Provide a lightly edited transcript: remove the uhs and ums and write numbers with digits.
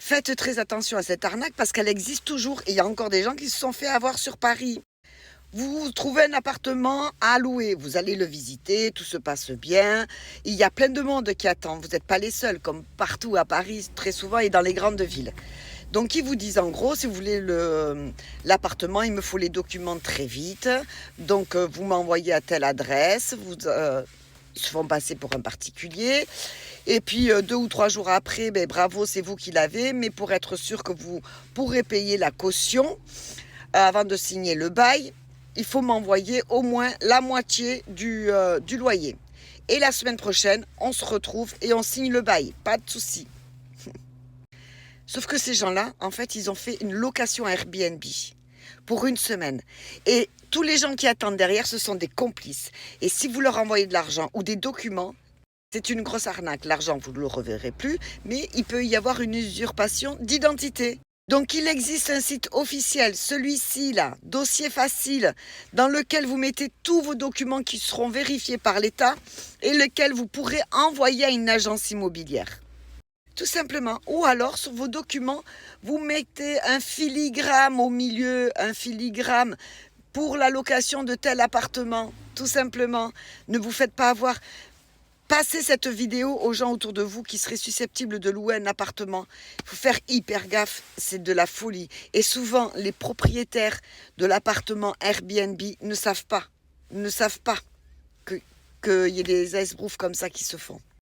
Faites très attention à cette arnaque parce qu'elle existe toujours et il y a encore des gens qui se sont fait avoir sur Paris. Vous trouvez un appartement à louer, vous allez le visiter, tout se passe bien. Il y a plein de monde qui attend, vous n'êtes pas les seuls, comme partout à Paris très souvent et dans les grandes villes. Donc ils vous disent en gros, si vous voulez l'appartement, il me faut les documents très vite. Donc vous m'envoyez à telle adresse, ils se font passer pour un particulier. Et puis 2 ou 3 jours après, ben, bravo, c'est vous qui l'avez. Mais pour être sûr que vous pourrez payer la caution, avant de signer le bail, il faut m'envoyer au moins la moitié du loyer. Et la semaine prochaine, on se retrouve et on signe le bail. Pas de souci. Sauf que ces gens-là, en fait, ils ont fait une location à Airbnb pour une semaine. Et tous les gens qui attendent derrière, ce sont des complices. Et si vous leur envoyez de l'argent ou des documents, c'est une grosse arnaque. L'argent, vous ne le reverrez plus, mais il peut y avoir une usurpation d'identité. Donc il existe un site officiel, celui-ci là, dossier facile, dans lequel vous mettez tous vos documents qui seront vérifiés par l'État et lequel vous pourrez envoyer à une agence immobilière. Tout simplement. Ou alors sur vos documents, vous mettez un filigrane au milieu, un filigrane pour la location de tel appartement. Tout simplement. Ne vous faites pas avoir. Passez cette vidéo aux gens autour de vous qui seraient susceptibles de louer un appartement. Il faut faire hyper gaffe, c'est de la folie. Et souvent, les propriétaires de l'appartement Airbnb ne savent pas qu'il y ait des esbroufs comme ça qui se font.